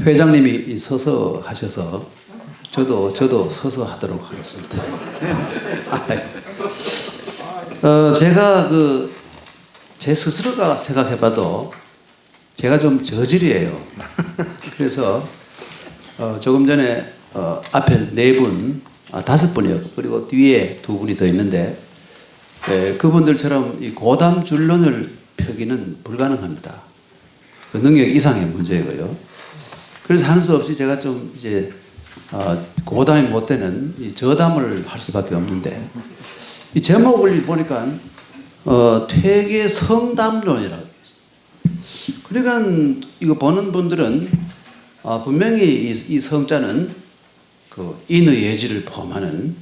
회장님이 서서 하셔서 저도 서서 하도록 하겠습니다. 제가 제 스스로가 생각해봐도 제가 좀 저질이에요. 그래서 조금 전에 앞에 4분, 5분이요. 그리고 뒤에 2분이 더 있는데 그분들처럼 이 고담 줄론을 펴기는 불가능합니다. 그 능력 이상의 문제고요. 그래서 하는 수 없이 제가 좀 이제 고담이 못 되는 이 저담을 할 수밖에 없는데 이 제목을 보니까 퇴계 성담론이라고 있어요. 그러니까 이거 보는 분들은 분명히 이 성자는 그 인의 예지를 포함하는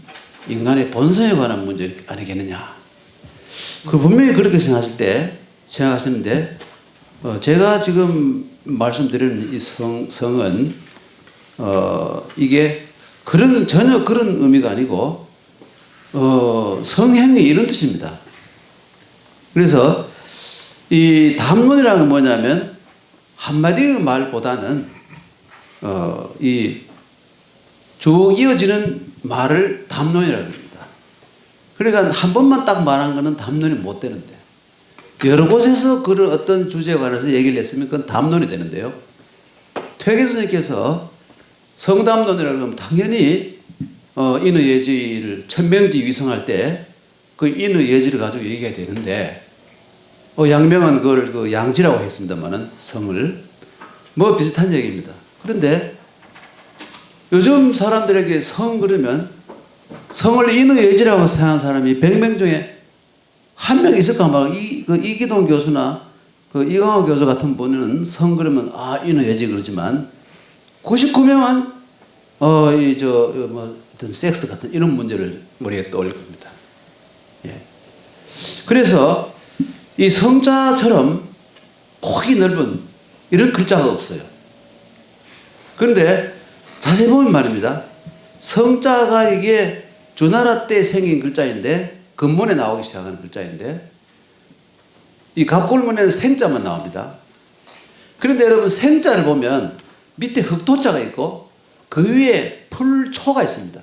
인간의 본성에 관한 문제 아니겠느냐. 그 분명히 그렇게 생각하시는데 제가 지금 말씀드리는 이 성은 이게 전혀 그런 의미가 아니고 성행위 이런 뜻입니다. 그래서 이 담론이라는 건 뭐냐면 한마디의 말보다는 이 쭉 이어지는 말을 담론이라고 합니다. 그러니까 한 번만 딱 말한 거는 담론이 못 되는데 여러 곳에서 그런 어떤 주제에 관해서 얘기를 했으면 그건 담론이 되는데요. 퇴계 선생님께서 성담론이라고 하면 당연히 인의 예지를 천명지 위성할 때 그 인의 예지를 가지고 얘기해야 되는데 양명은 그걸 그 양지라고 했습니다만은 성을 뭐 비슷한 얘기입니다. 그런데 요즘 사람들에게 성 그러면 성을 인의 예지라고 생각하는 사람이 100명 중에 한 명 있을까 막 이기동 교수나 그 이강호 교수 같은 분은 성 그러면 인의 예지 그러지만 99명은 어떤 섹스 같은 이런 문제를 머리에 떠올릴 겁니다. 예. 그래서 이 성자처럼 폭이 넓은 이런 글자가 없어요. 그런데 자세히 보면 말입니다. 성자가 이게 주나라 때 생긴 글자인데 근본에 나오기 시작하는 글자인데 이 갑골문에는 생자만 나옵니다. 그런데 여러분 생자를 보면 밑에 흑토자가 있고 그 위에 풀초가 있습니다.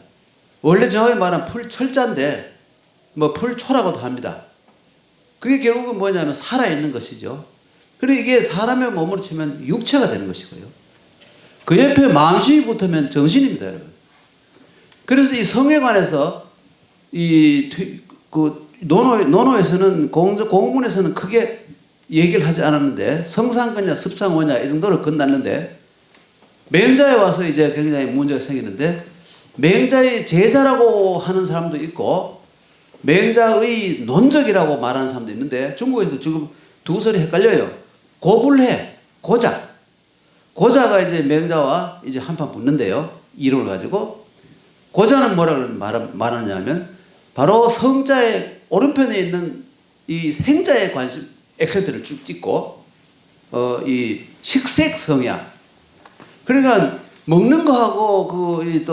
원래 정확히 말하면 풀철자인데 뭐 풀초라고도 합니다. 그게 결국은 뭐냐면 살아있는 것이죠. 그리고 이게 사람의 몸으로 치면 육체가 되는 것이고요. 그 옆에 마음심이 붙으면 정신입니다, 여러분. 그래서 이 성에 관해서 논어에서는 공문에서는 크게 얘기를 하지 않았는데 성상거냐 습상오냐 이 정도로 건놨는데 맹자에 와서 이제 굉장히 문제가 생기는데 맹자의 제자라고 하는 사람도 있고 맹자의 논적이라고 말하는 사람도 있는데 중국에서도 지금 두 설이 헷갈려요. 고불해, 고자. 고자가 이제 맹자와 이제 한판 붙는데요. 이름을 가지고 고자는 뭐라고 말하냐면 바로 성자의 오른편에 있는 이 생자의 관심 액센트를 쭉 찍고 이 식색성야. 그러니까 먹는 거하고 이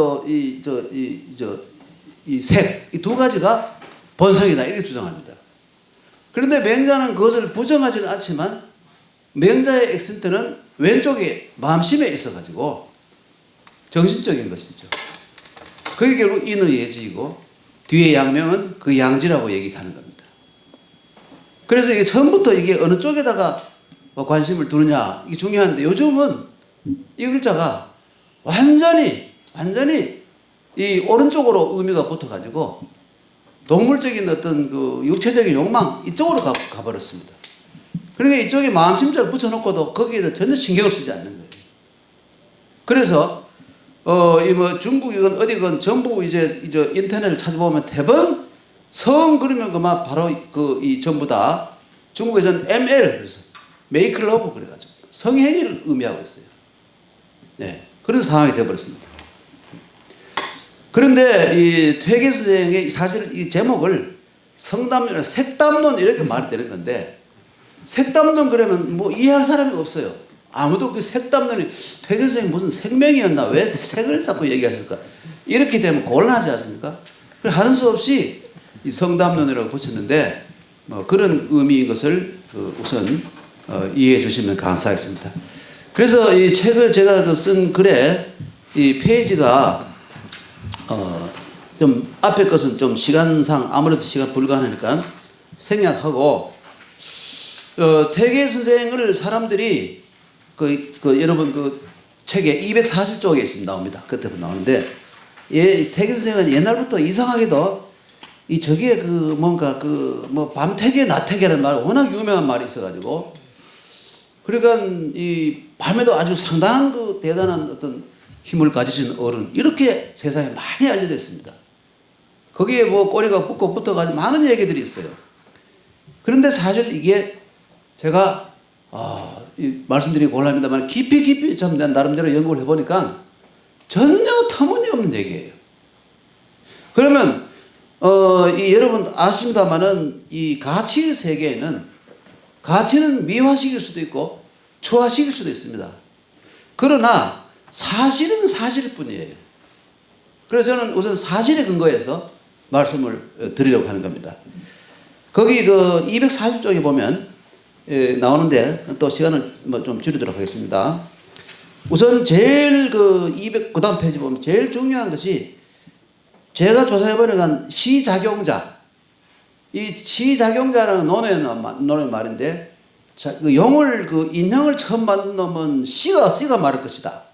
색 이 두 가지가 본성이다 이렇게 주장합니다. 그런데 맹자는 그것을 부정하지는 않지만 맹자의 액센트는 왼쪽에 마음심에 있어가지고 정신적인 것이죠. 그게 결국 인의 예지이고 뒤에 양명은 그 양지라고 얘기하는 겁니다. 그래서 이게 처음부터 이게 어느 쪽에다가 관심을 두느냐 이게 중요한데 요즘은 이 글자가 완전히 이 오른쪽으로 의미가 붙어가지고 동물적인 어떤 그 육체적인 욕망 이쪽으로 가버렸습니다. 그러니까 이쪽에 마음심자를 붙여놓고도 거기에 전혀 신경을 쓰지 않는 거예요. 그래서 중국이건 어디건 전부 이제 인터넷을 찾아보면 대부분 성 그러면 그만 바로 이 전부 다 중국에서는 ML 그래서 메이크 러브 그래가지고 성행위를 의미하고 있어요. 네, 그런 상황이 되어버렸습니다. 그런데 이 퇴계 선생의 사실 이 제목을 성담론, 색담론 이렇게 말이 되는 건데 색담론 그러면 뭐 이해할 사람이 없어요. 아무도 그 색담론이 퇴계 선생이 무슨 생명이었나 왜 색을 자꾸 얘기하실까 이렇게 되면 곤란하지 않습니까? 그래서 하는 수 없이 이 성담론이라고 붙였는데 그런 의미인 것을 우선 이해해 주시면 감사하겠습니다. 그래서 이 책을 제가 쓴 글에 이 페이지가 좀 앞에 것은 좀 시간상 아무래도 시간 불가하니까 생략하고 태계 선생을 사람들이 여러분 그 책에 240쪽에 있습니다. 나옵니다. 그때부터 나오는데 태계 선생은 옛날부터 이상하게도 이 저기에 그 뭔가 그 뭐 밤태계 낮태계라는 말 워낙 유명한 말이 있어가지고 그러니까 이 밤에도 아주 상당한 그 대단한 어떤 힘을 가지신 어른 이렇게 세상에 많이 알려져 있습니다. 거기에 뭐 꼬리가 붙어가지고 많은 얘기들이 있어요. 그런데 사실 이게 제가 말씀드리기 곤란합니다만 깊이 참 나름대로 연구를 해보니까 전혀 터무니없는 얘기예요. 그러면 여러분 아십니다만은 이 가치 세계에는 가치는 미화시킬 수도 있고 초화시킬 수도 있습니다. 그러나 사실은 사실일 뿐이에요. 그래서 저는 우선 사실에 근거해서 말씀을 드리려고 하는 겁니다. 거기 그 240쪽에 보면 나오는데 또 시간을 뭐 좀 줄이도록 하겠습니다. 우선 제일 그 다음 페이지 보면 제일 중요한 것이 제가 조사해보니까 시작용자. 이 시작용자라는 논어의 말인데 그 용을 그 인형을 처음 만든 놈은 씨가 말할 것이다.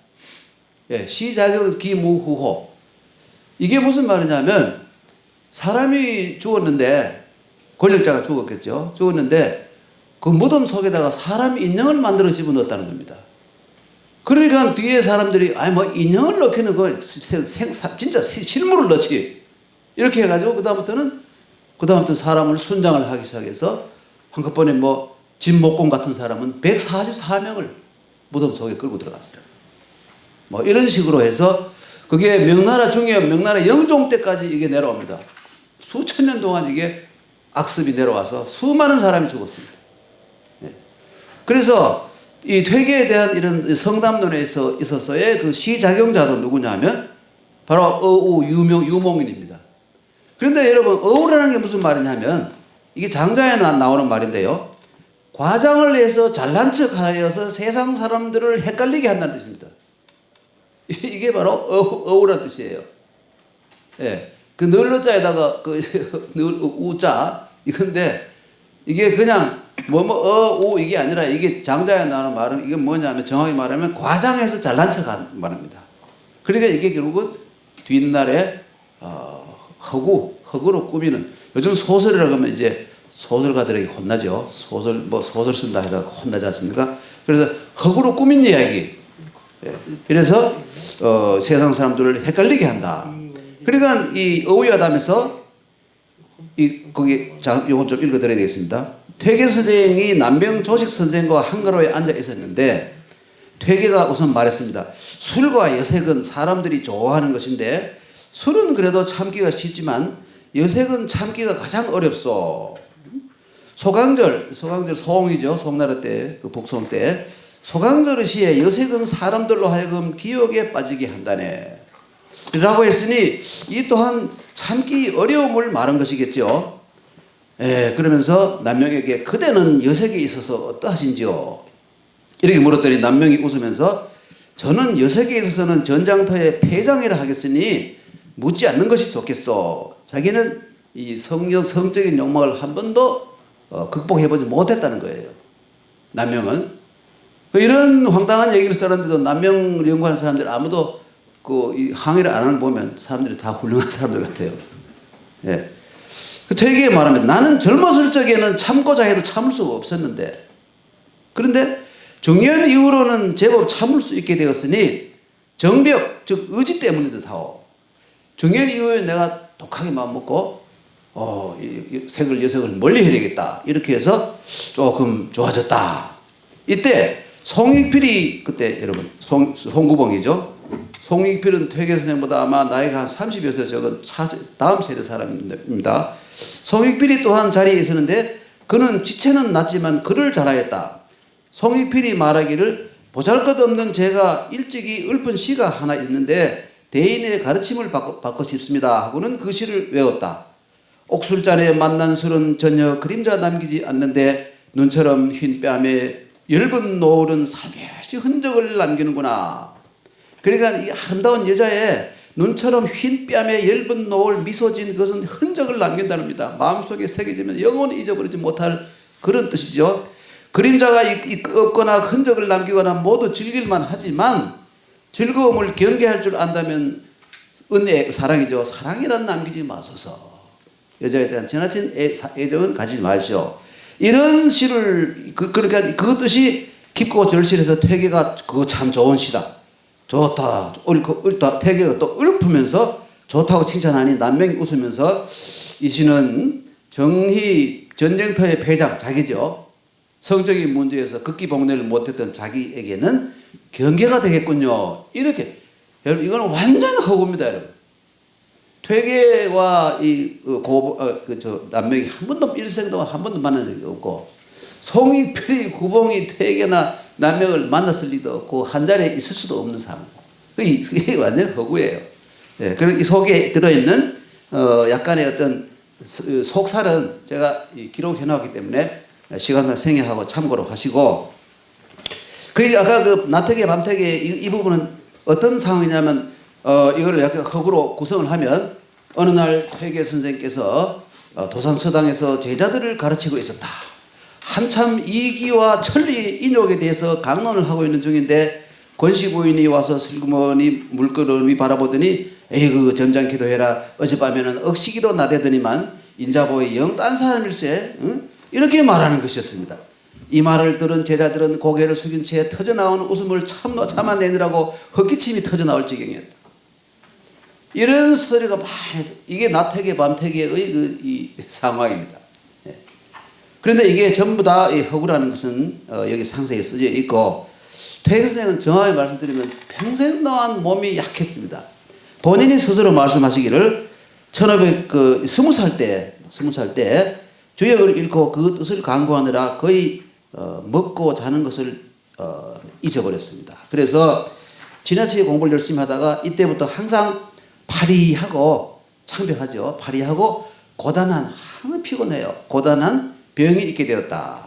예, 시작용 기무후호. 이게 무슨 말이냐면 사람이 죽었는데 권력자가 죽었겠죠. 죽었는데 그 무덤 속에다가 사람 인형을 만들어 집어넣었다는 겁니다. 그러니까 뒤에 사람들이 뭐 인형을 넣기는 그 진짜 실물을 넣지 이렇게 해가지고 그다음부터는 사람을 순장을 하기 시작해서 한꺼번에 뭐 진목공 같은 사람은 144명을 무덤 속에 끌고 들어갔어요. 뭐 이런 식으로 해서 그게 명나라 중엽 명나라 영종 때까지 이게 내려옵니다. 수천 년 동안 이게 악습이 내려와서 수많은 사람이 죽었습니다. 그래서 이 퇴계에 대한 이런 성담론에 있어서의 그 시작용자도 누구냐면 바로 어우 유몽인입니다. 그런데 여러분 어우라는 게 무슨 말이냐면 이게 장자에 나오는 말인데요. 과장을 해서 잘난 척 하여서 세상 사람들을 헷갈리게 한다는 뜻입니다. 이게 바로 어우라는 뜻이에요. 예. 그 널러자에다가 우자 이건데 이게 그냥 우 이게 아니라 이게 장자에 나오는 말은 이게 뭐냐면 정확히 말하면 과장해서 잘난 척한 말입니다. 그러니까 이게 결국은 뒷날에 허구로 꾸미는 요즘 소설이라고 하면 이제 소설가들에게 혼나죠. 소설 쓴다 해서 혼나지 않습니까? 그래서 허구로 꾸민 이야기. 그래서 세상 사람들을 헷갈리게 한다. 그러니까 이 어휘하다면서 거기 요건 좀 읽어드려야 되겠습니다. 퇴계 선생이 남명 조식 선생과 한가로에 앉아 있었는데 퇴계가 우선 말했습니다. 술과 여색은 사람들이 좋아하는 것인데 술은 그래도 참기가 쉽지만 여색은 참기가 가장 어렵소. 소강절 소홍이죠. 송나라 때 그 북송 때 소강절 시에 여색은 사람들로 하여금 기욕에 빠지게 한다네 라고 했으니 이 또한 참기 어려움을 말한 것이겠죠. 그러면서 남명에게 그대는 여색에 있어서 어떠하신지요? 이렇게 물었더니 남명이 웃으면서 저는 여색에 있어서는 전장터의 폐장이라 하겠으니 묻지 않는 것이 좋겠소. 자기는 이 성적인 욕망을 한 번도 극복해보지 못했다는 거예요. 남명은. 이런 황당한 얘기를 썼는데도 남명을 연구하는 사람들 아무도 항의를 안 하는 거 보면 사람들이 다 훌륭한 사람들 같아요. 예. 되게 말하면 나는 젊었을 적에는 참고자 해도 참을 수가 없었는데 그런데 중년 이후로는 제법 참을 수 있게 되었으니 정력 즉 의지 때문이다 하오. 중년 이후에 내가 독하게 마음먹고 여색을 멀리 해야 되겠다 이렇게 해서 조금 좋아졌다. 이때 송익필이 그때 여러분 송구봉이죠. 송익필은 퇴계 선생보다 아마 나이가 한 30여 세 적은 다음 세대 사람입니다. 송익필이 또한 자리에 있었는데 그는 지체는 낮지만 글을 잘하였다. 송익필이 말하기를 보잘것없는 제가 일찍이 읊은 시가 하나 있는데 대인의 가르침을 받고 싶습니다 하고는 그 시를 외웠다. 옥술잔에 만난 술은 전혀 그림자 남기지 않는데 눈처럼 흰 뺨에 엷은 노을은 살며시 역시 흔적을 남기는구나. 그러니까 이 아름다운 여자의 눈처럼 흰 뺨에 엷은 노을 미소 진 그것은 흔적을 남긴다는 겁니다. 마음속에 새겨지면 영원히 잊어버리지 못할 그런 뜻이죠. 그림자가 없거나 흔적을 남기거나 모두 즐길만 하지만 즐거움을 경계할 줄 안다면 은혜, 사랑이죠. 사랑이란 남기지 마소서. 여자에 대한 지나친 애정은 가지지 마십시오. 이런 시를 그러니까 그 뜻이 깊고 절실해서 퇴계가 그거 참 좋은 시다. 좋다, 옳다. 태계가 또 읊으면서 좋다고 칭찬하니 남명이 웃으면서 이 시는 정희 전쟁터의 패장 자기죠. 성적인 문제에서 극기복례를 못했던 자기에게는 경계가 되겠군요. 이렇게 여러분 이거는 완전 허구입니다, 여러분. 퇴계와 남명이 한 번도 일생 동안 한 번도 만난 적이 없고 송익필이 구봉이 퇴계나 남명을 만났을 리도 없고 한 자리에 있을 수도 없는 상황. 이게 완전 허구예요. 예, 그리고 이 속에 들어있는 약간의 어떤 속살은 제가 기록해 놓았기 때문에 시간상 생략하고 참고로 하시고. 그 아까 그 나태계 밤태계 이 부분은 어떤 상황이냐면 이걸 약간 허구로 구성을 하면 어느 날 퇴계 선생님께서 도산서당에서 제자들을 가르치고 있었다. 한참 이기와 천리 인욕에 대해서 강론을 하고 있는 중인데 권씨 부인이 와서 슬그머니 물끄러미 바라보더니 에이 그 점장 기도해라. 어젯밤에는 억시기도 나대더니만 인자보이 영 딴 사람일세. 응? 이렇게 말하는 것이었습니다. 이 말을 들은 제자들은 고개를 숙인 채 터져나오는 웃음을 참아내느라고 헛기침이 터져나올 지경이었다. 이런 스토리가 많이 이게 나태계 밤태계의 이 상황입니다. 그런데 이게 전부 다 이 허구라는 것은 여기 상세히 쓰여 있고 퇴계 선생은 정확히 말씀드리면 평생 동안 몸이 약했습니다. 본인이 스스로 말씀하시기를 20살 때 주역을 잃고 그 뜻을 강구하느라 거의 먹고 자는 것을 잊어버렸습니다. 그래서 지나치게 공부를 열심히 하다가 이때부터 항상 파리하고 창백하죠. 파리하고 고단한 항상 피곤해요. 고단한 병이 있게 되었다.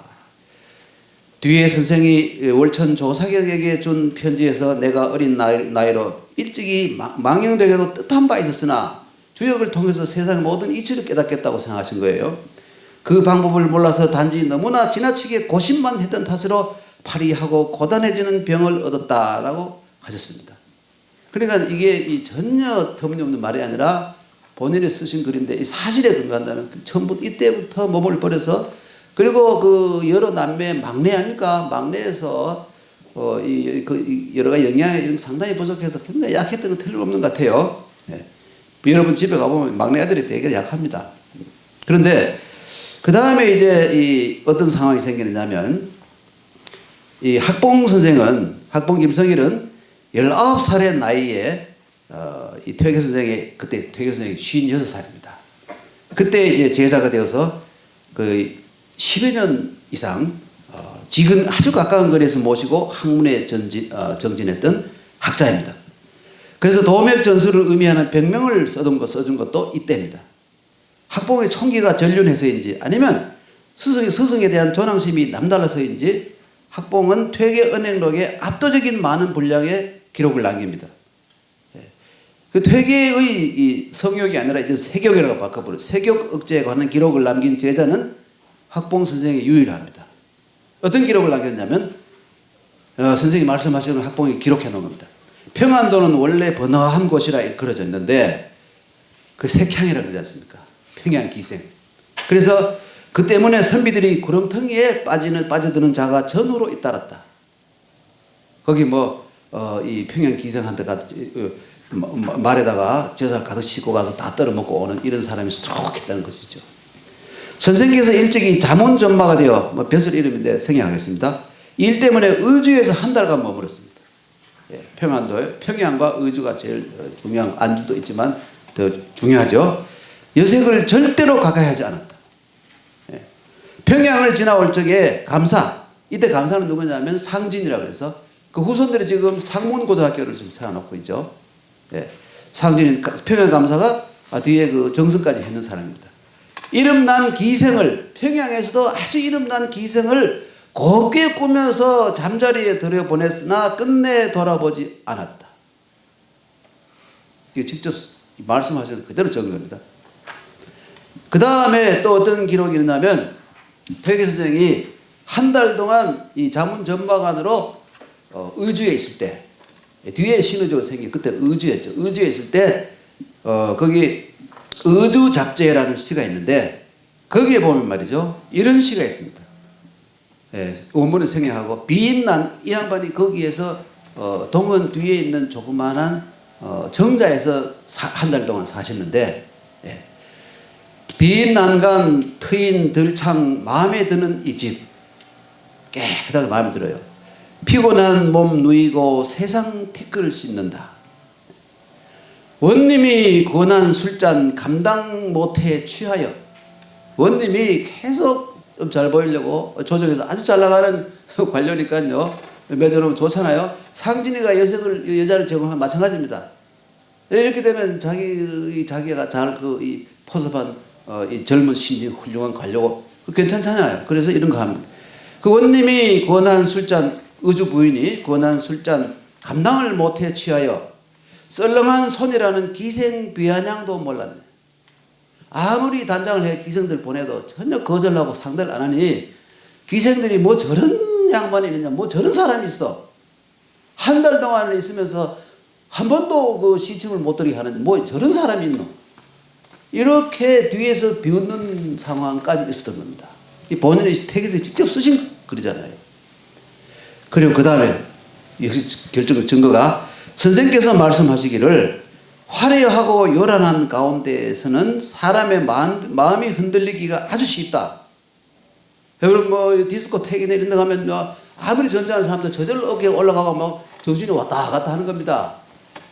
뒤에 선생이 월천 조사격에게 준 편지에서 내가 어린 나이로 일찍이 망령되게도 뜻한 바 있었으나 주역을 통해서 세상 모든 이치를 깨닫겠다고 생각하신 거예요. 그 방법을 몰라서 단지 너무나 지나치게 고심만 했던 탓으로 파리하고 고단해지는 병을 얻었다라고 하셨습니다. 그러니까 이게 전혀 터무니없는 말이 아니라 본인이 쓰신 글인데 이 사실에 근거한다면 처음부터 이때부터 몸을 버려서 그리고 그 여러 남매 막내 아닙니까? 막내에서 여러 가지 영양이 상당히 부족해서 굉장히 약했던 건 틀림없는 것 같아요. 예. 여러분 집에 가보면 막내 아들이 되게 약합니다. 그런데 그 다음에 이제 이 어떤 상황이 생기느냐면 이 학봉 김성일은 19살의 나이에 이 퇴계 선생이 그때 퇴계 선생이 56살입니다. 그때 이제 제자가 되어서 그 10여 년 이상 지금 아주 가까운 거리에서 모시고 학문에 정진했던 학자입니다. 그래서 도맥 전술을 의미하는 백명을 써준 것도 이때입니다. 학봉의 총기가 전륜해서인지 아니면 스승에 대한 존왕심이 남달라서인지 학봉은 퇴계 은행록에 압도적인 많은 분량의 기록을 남깁니다. 그 퇴계의 이 성욕이 아니라 이제 세격이라고 바꿔버려요. 세격 억제에 관한 기록을 남긴 제자는 학봉 선생이 유일합니다. 어떤 기록을 남겼냐면 선생님이 말씀하시는 학봉이 기록해 놓은 겁니다. 평안도는 원래 번화한 곳이라 일컬어져 있는데 그 색향이라고 그러지 않습니까? 평양 기생. 그래서 그 때문에 선비들이 구렁텅이에 빠져드는 자가 전후로 잇따랐다. 거기 이 평양 기생한테 말에다가 제사를 가득 싣고 가서 다 떨어먹고 오는 이런 사람이 수록했다는 것이죠. 선생께서 일찍이 자문전마가 되어 벼슬 이름인데 생략하겠습니다. 일 때문에 의주에서 한 달간 머물렀습니다. 예, 평안도에 평양과 의주가 제일 중요한 안주도 있지만 더 중요하죠. 여색을 절대로 가까이 하지 않았다. 예. 평양을 지나올 적에 이때 감사는 누구냐면 상진이라고 해서 그 후손들이 지금 상문고등학교를 지금 세워놓고 있죠. 예. 상진인 평양 감사가 뒤에 그 정승까지 했는 사람입니다. 이름난 기생을 평양에서도 아주 이름난 기생을 곱게 꾸며서 잠자리에 들여보냈으나 끝내 돌아보지 않았다. 이게 직접 말씀하셔서 그대로 적은 겁니다. 그 다음에 또 어떤 기록이 있냐면 퇴계 선생이 한 달 동안 이 자문 전마관으로 의주에 있을 때, 뒤에 신의주가 생긴 그때 의주였죠. 의주에 있을 때 거기 의주잡재라는 시가 있는데 거기에 보면 말이죠, 이런 시가 있습니다. 원문을 생략하고 비인난 이 양반이 거기에서 동원 뒤에 있는 조그마한 정자에서 한 달 동안 사셨는데, 비인난간 트인 들창 마음에 드는 이 집 깨끗하게 마음에 들어요. 피곤한 몸 누이고 세상 티끌을 씻는다. 원님이 권한 술잔 감당 못해 취하여, 원님이 계속 좀 잘 보이려고 조정에서 아주 잘 나가는 관료니까요, 매저놓으면 좋잖아요. 상진이가 여자를 제공하면 마찬가지입니다. 이렇게 되면 자기가 잘 이 포섭한 이 젊은 신진 훌륭한 관료고 괜찮잖아요. 그래서 이런 거 합니다. 그 원님이 권한 술잔, 의주 부인이 권한 술잔 감당을 못해 취하여 썰렁한 손이라는 기생 비아냥도 몰랐네. 아무리 단장을 해 기생들 보내도 전혀 거절하고 상대를 안 하니 기생들이 뭐 저런 양반이 있느냐, 뭐 저런 사람이 있어. 한 달 동안 있으면서 한 번도 그 시침을 못 들게 하는 뭐 저런 사람이 있노. 이렇게 뒤에서 비웃는 상황까지 있었던 겁니다. 이 본인이 택에서 직접 쓰신 글이잖아요. 그리고 그 다음에 역시 결정적 증거가 선생께서 말씀하시기를 화려하고 요란한 가운데에서는 사람의 마음이 흔들리기가 아주 쉽다. 여러분 뭐 디스코텍이나 이런 데 가면 아무리 전자하는 사람도 저절로 어깨에 올라가고 막 정신이 왔다 갔다 하는 겁니다.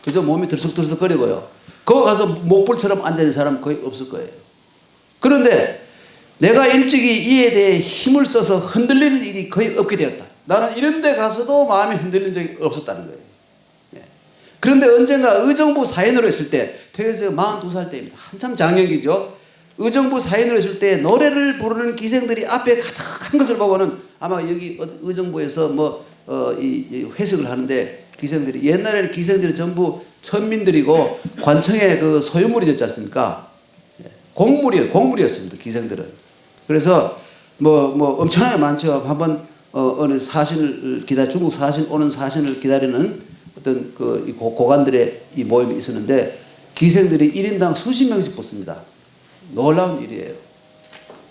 그저 몸이 들썩들썩거리고요. 거기 가서 목불처럼 앉아있는 사람은 거의 없을 거예요. 그런데 내가 일찍이 이에 대해 힘을 써서 흔들리는 일이 거의 없게 되었다. 나는 이런 데 가서도 마음이 흔들린 적이 없었다는 거예요. 그런데 언젠가 의정부 사인으로 했을 때, 퇴계서 42살 때입니다. 한참 장년기죠. 의정부 사인으로 했을 때 노래를 부르는 기생들이 앞에 가득한 것을 보고는 아마 여기 의정부에서 이 회식을 하는데 기생들이, 옛날에는 기생들이 전부 천민들이고 관청의 그 소유물이 됐지 않습니까? 공물이었습니다. 기생들은. 그래서 엄청나게 많죠. 한번 어느 사신을 중국 사신 오는 사신을 기다리는 어떤 그 고관들의 이 모임이 있었는데 기생들이 1인당 수십 명씩 붙습니다. 놀라운 일이에요.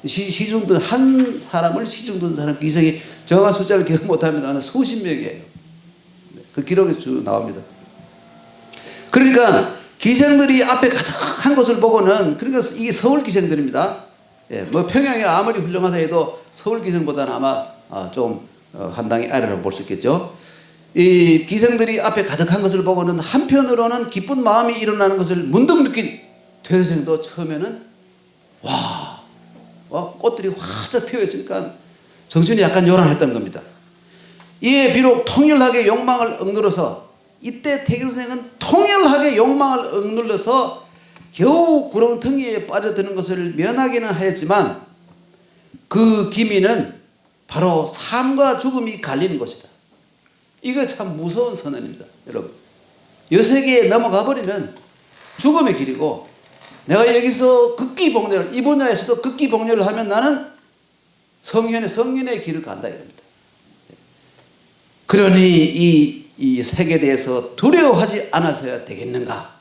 시중든 한 사람을 시중든 사람 기생이 정확한 숫자를 기억 못하면 수십 명이에요. 그 기록이 쭉 나옵니다. 그러니까 기생들이 앞에 가득한 것을 보고는, 그러니까 이게 서울 기생들입니다. 뭐 평양이 아무리 훌륭하다 해도 서울 기생보다는 아마 좀 한 단계 아래라고 볼 수 있겠죠. 이 기생들이 앞에 가득한 것을 보고는 한편으로는 기쁜 마음이 일어나는 것을 문득 느낀 퇴생도 처음에는 꽃들이 활짝 피어 있으니까 정신이 약간 요란했다는 겁니다. 이에 비록 통렬하게 욕망을 억눌러서, 이때 퇴계선생은 통렬하게 욕망을 억눌러서 겨우 구렁텅이에 빠져드는 것을 면하기는 하였지만 그 기미는 바로 삶과 죽음이 갈리는 것이다. 이거 참 무서운 선언입니다. 여러분, 여세계에 넘어가 버리면 죽음의 길이고, 내가 여기서 극기복렬, 이 분야에서도 극기복렬을 하면 나는 성년의 길을 간다 이겁니다. 그러니 이 색에 대해서 두려워하지 않아서야 되겠는가?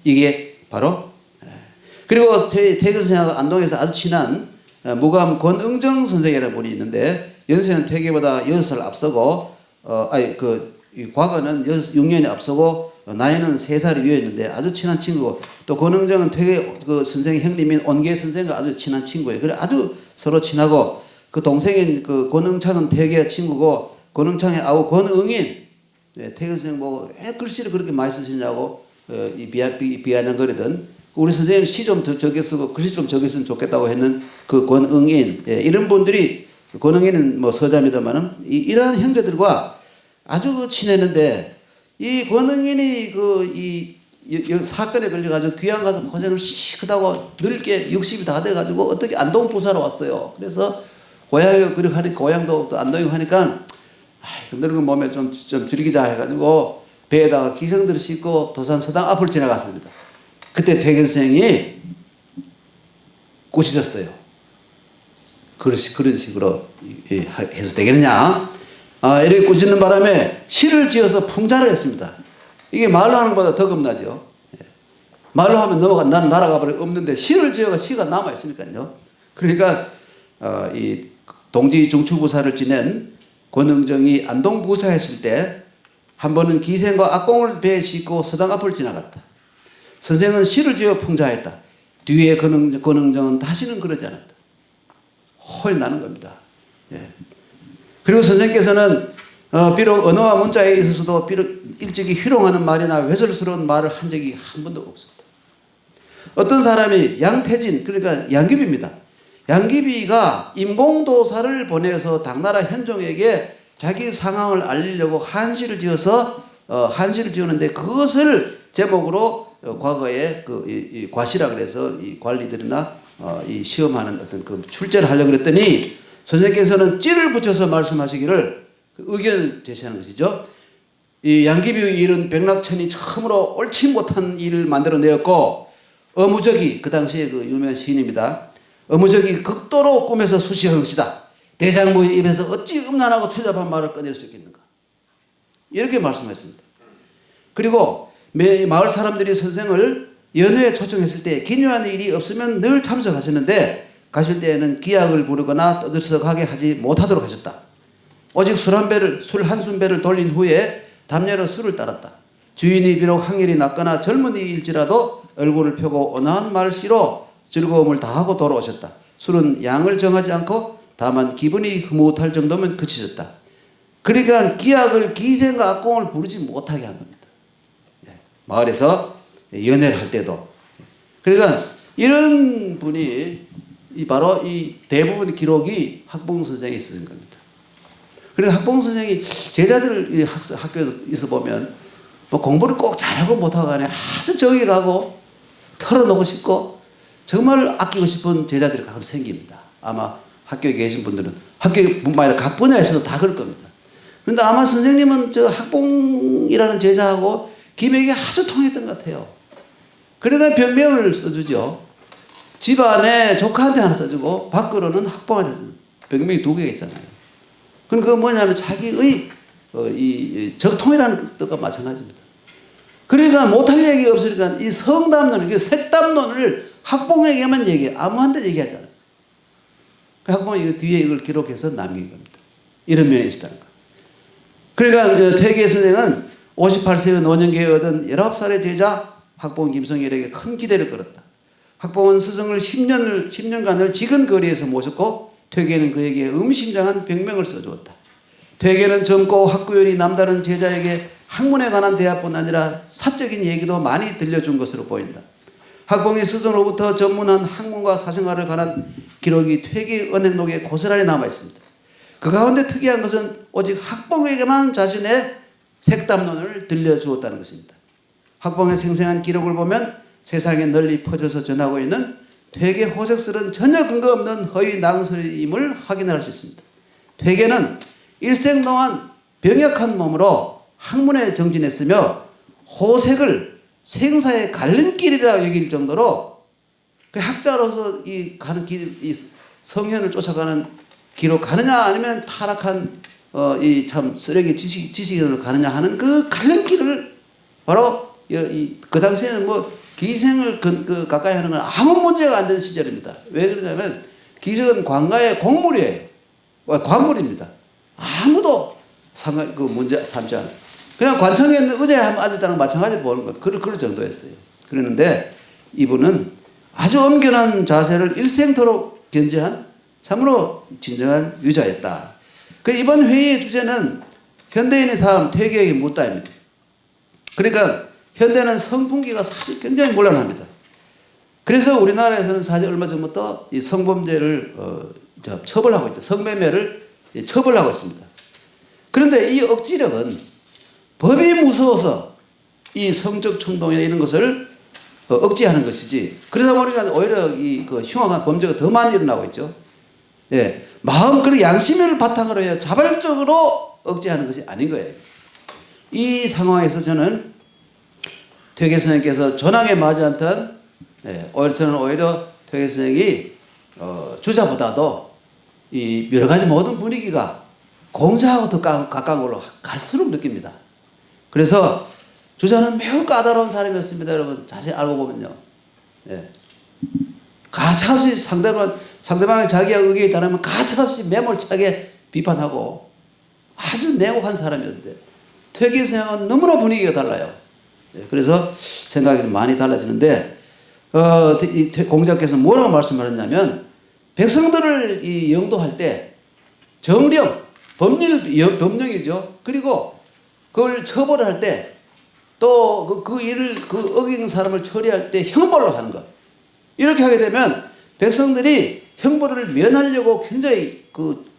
이게 바로, 그리고 퇴계 선생하고 안동에서 아주 친한 무감 권응정 선생이라는 분이 있는데, 연세는 퇴계보다 6살 앞서고, 과거는 6년이 앞서고 나이는 3살이 위였는데 아주 친한 친구고, 또 권응정은 퇴계 그 선생의 형님인 온계 선생과 아주 친한 친구예요. 그래 아주 서로 친하고, 그 동생인 그 권응창은 퇴계 친구고, 권응창의 아우 권응인, 퇴계 선생 보고 왜 글씨를 그렇게 많이 쓰시냐고 비아냥거리던, 우리 선생님 시 좀 적게 쓰고 글씨 좀 적게 쓰면 좋겠다고 했는 그 권응인, 이런 분들이, 권응인은 서자입니다만은 이러한 형제들과 아주 친했는데, 이 권응인이 이 사건에 걸려가지고 귀양 가서 고생을 시크다고 늙게 60이 다 돼가지고 어떻게 안동 부사로 왔어요. 그래서 고향이 그렇게 하니까, 고향도 또 안동이고 하니까, 그 늙은 몸에 좀 즐기자 해가지고, 배에다가 기생들을 싣고 도산 서당 앞을 지나갔습니다. 그때 퇴계 선생이 꾸짖었어요. 그런 식으로 해서 되겠느냐? 이렇게 꾸짖는 바람에 시를 지어서 풍자를 했습니다. 이게 말로 하는 것보다 더 겁나죠. 말로 하면 난 날아가 버려 없는데 시를 지어가 시가 남아 있으니까요. 그러니까 이 동지 중추부사를 지낸 권흥정이 안동부사했을 때 한 번은 기생과 악공을 배에 싣고 서당 앞을 지나갔다. 선생은 시를 지어 풍자했다. 뒤에 권흥정은 다시는 그러지 않았다. 홀 나는 겁니다. 예. 그리고 선생께서는 비록 언어와 문자에 있어서도 비록 일찍이 희롱하는 말이나 외설스러운 말을 한 적이 한 번도 없습니다. 어떤 사람이 양태진, 그러니까 양귀비입니다. 양귀비가 임공도사를 보내서 당나라 현종에게 자기 상황을 알리려고 한시를 지어서 한시를 지었는데 그것을 제목으로 과거에 이 과시라 그래서 이 관리들이나 이 시험하는 어떤 그 출제를 하려고 그랬더니 선생님께서는 찌를 붙여서 말씀하시기를 의견을 제시하는 것이죠. 이 양귀비의 일은 백낙천이 처음으로 옳지 못한 일을 만들어내었고 어무적이 그 당시에 그 유명한 시인입니다. 어무적이 극도로 꿈에서 수시한 것이다. 대장부의 입에서 어찌 음란하고 투잡한 말을 꺼낼 수 있겠는가. 이렇게 말씀하십니다. 그리고 마을 사람들이 선생을 연회에 초청했을 때 기묘한 일이 없으면 늘 참석하셨는데 가실 때에는 기약을 부르거나 떠들썩하게 하지 못하도록 하셨다. 오직 술 한 순배를 돌린 후에 담요로 술을 따랐다. 주인이 비록 항일이 낮거나 젊은이일지라도 얼굴을 펴고 온화한 말씨로 즐거움을 다하고 돌아오셨다. 술은 양을 정하지 않고 다만 기분이 흐뭇할 정도면 그치셨다. 그러니까 기약을 기생과 악공을 부르지 못하게 한 겁니다. 마을에서 연회를 할 때도. 그러니까 이런 분이 바로 이 대부분 기록이 학봉 선생이 쓰는 겁니다. 그러니까 학봉 선생이 제자들 학교에 있어 보면 뭐 공부를 꼭 잘하고 못하고 간에 아주 정이 가고 털어놓고 싶고 정말 아끼고 싶은 제자들이 가끔 생깁니다. 아마 학교에 계신 분들은 학교뿐만 아니라 각 분야에서도 다 그럴 겁니다. 그런데 아마 선생님은 저 학봉이라는 제자하고 기맥이 아주 통했던 것 같아요. 그러니까 병명을 써주죠. 집안에 조카한테 하나 써주고 밖으로는 학봉한테 병명이 2개가 있잖아요. 그럼 그거 뭐냐면 자기의 이 적통이라는 뜻과 마찬가지입니다. 그러니까 못할 얘기가 없으니까 이 성담론, 색담론을 학봉에게만 얘기해. 아무한테 얘기하지 않았어요. 학봉이 이거 뒤에 이걸 기록해서 남긴 겁니다. 이런 면이 있었다는 거. 그러니까 퇴계 선생은 58세의 노년기에 얻은 19살의 제자 학봉 김성일에게 큰 기대를 걸었다. 학봉은 스승을 10년간을 지근 거리에서 모셨고 퇴계는 그에게 의미심장한 병명을 써주었다. 퇴계는 젊고 학구열이 남다른 제자에게 학문에 관한 대화뿐 아니라 사적인 얘기도 많이 들려준 것으로 보인다. 학봉이 스승으로부터 전문한 학문과 사생활을 관한 기록이 퇴계 은행록에 고스란히 남아있습니다. 그 가운데 특이한 것은 오직 학봉에게만 자신의 색담론을 들려주었다는 것입니다. 학봉의 생생한 기록을 보면 세상에 널리 퍼져서 전하고 있는 퇴계 호색설은 전혀 근거 없는 허위 낭설임을 확인할 수 있습니다. 퇴계는 일생 동안 병약한 몸으로 학문에 정진했으며 호색을 생사의 갈림길이라 여길 정도로 그 학자로서 이 가는 길, 이 성현을 쫓아가는 길로 가느냐 아니면 타락한 이 참 쓰레기 지식으로 가느냐 하는 그 갈림길을 바로 그 당시에는 뭐 기생을 가까이 하는 건 아무 문제가 안 되는 시절입니다. 왜 그러냐면 기생은 관가의 곡물이에요. 관물입니다. 아무도 문제 삼지 않아요. 그냥 관청에 있는 의자에 앉았다는 마찬가지로 보는 것. 그럴 정도였어요. 그러는데 이분은 아주 엄견한 자세를 일생토록 견지한 참으로 진정한 유자였다. 이번 회의의 주제는 현대인의 삶, 퇴계에게 묻다입니다. 그러니까 현대는 성풍기가 사실 굉장히 문란합니다. 그래서 우리나라에서는 사실 얼마 전부터 이 성범죄를 처벌하고 있죠. 성매매를 처벌하고 있습니다. 그런데 이 억지력은 법이 무서워서 이 성적 충동이나 이런 것을 억제하는 것이지. 그러다 보니까 오히려 이 흉악한 범죄가 더 많이 일어나고 있죠. 예. 마음 그리고 양심을 바탕으로 해야 자발적으로 억제하는 것이 아닌 거예요. 이 상황에서 저는 퇴계 선생님께서 전황에 맞지 않던 저는 오히려 퇴계 선생이 주자보다도 이 여러 가지 모든 분위기가 공자하고 더 가까운 걸로 갈수록 느낍니다. 그래서 주자는 매우 까다로운 사람이었습니다. 여러분 자세히 알고 보면요. 가차없이 상대방이 자기의 의견에 따르면 가차없이 매몰차게 비판하고 아주 냉혹한 사람이었는데 퇴계 선생은 너무나 분위기가 달라요. 그래서 생각이 좀 많이 달라지는데 공자께서 뭐라고 말씀하셨냐면 백성들을 이 영도할 때 정령, 법령이죠. 그리고 그걸 처벌을 할 때 또 그 일을 어긴 사람을 처리할 때 형벌로 하는 것. 이렇게 하게 되면 백성들이 형벌을 면하려고 굉장히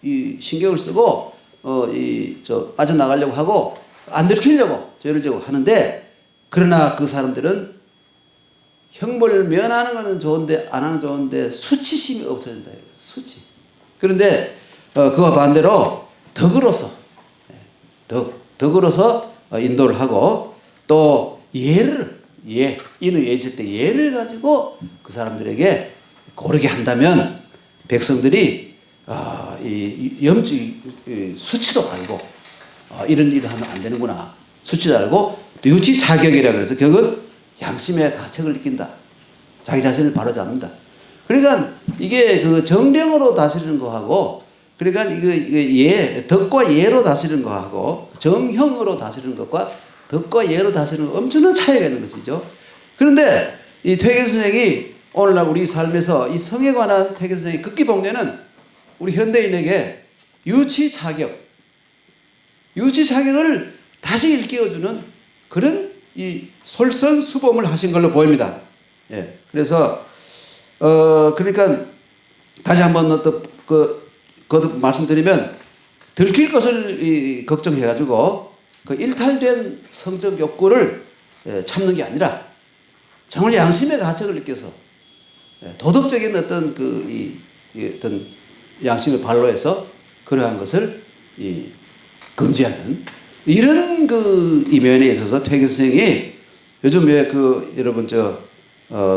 이 신경을 쓰고 빠져나가려고 하고 안 들키려고 죄를 지고 하는데 그러나 그 사람들은 형벌을 면하는 것은 좋은데 안 하는 좋은데 수치심이 없어야 된다. 수치. 그런데 그와 반대로 덕으로서 인도를 하고 또 인의 예질 때 예를 가지고 그 사람들에게 고르게 한다면 백성들이 수치도 알고 이런 일을 하면 안 되는구나. 수치도 알고 또 유치 자격이라 그래서 그건 양심의 가책을 느낀다. 자기 자신을 바로잡는다. 그러니까 이게 그 정령으로 다스리는 거하고 그러니까 이게 덕과 예로 다스리는 거하고 정형으로 다스리는 것과 덕과 예로 다스리는 거 엄청난 차이가 있는 것이죠. 그런데 이 퇴계 선생이 오늘날 우리 삶에서 이 성에 관한 퇴계 선생의 극기 복례는 우리 현대인에게 유치 자격을 다시 일깨워주는 그런 이 솔선수범을 하신 걸로 보입니다. 그래서 그러니까 다시 한번 거듭 말씀드리면 들킬 것을 걱정해가지고 그 일탈된 성적 욕구를 참는 게 아니라 정말 양심의 가책을 느껴서 도덕적인 어떤 어떤 양심을 발로해서 그러한 것을 금지하는 이런 이면에 있어서 퇴계 선생이 요즘 왜 여러분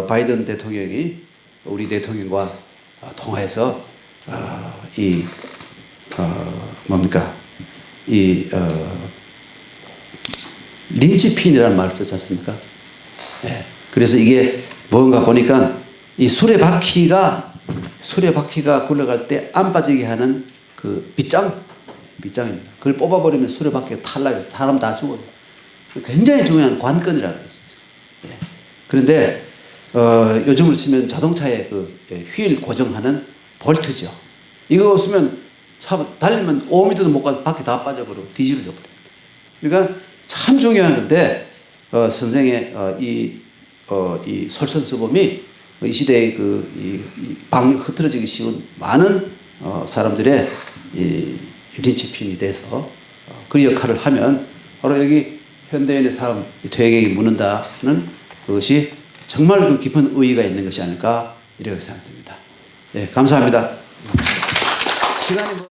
바이든 대통령이 우리 대통령과 통화해서 린치핀이라는 말을 썼지 않습니까? 그래서 이게 뭔가 보니까 이 수레바퀴가 굴러갈 때 안 빠지게 하는 그 빗장입니다. 그걸 뽑아버리면 수레바퀴가 탈락해서 사람 다 죽어요. 굉장히 중요한 관건이라고 했었죠. 그런데 요즘으로 치면 자동차에 휠 고정하는 볼트죠. 이거 없으면 달리면 5m도 못 가서 바퀴 다 빠져버리고 뒤집어져 버립니다. 그러니까 참 중요한 건데 선생의 이 솔선수범이 이 시대에 흐트러지기 쉬운 많은 사람들의 린치핀이 돼서 그 역할을 하면 바로 여기 현대인의 삶, 퇴계에 묻는다는 그것이 정말 깊은 의의가 있는 것이 아닐까 이렇게 생각됩니다. 감사합니다. 시간이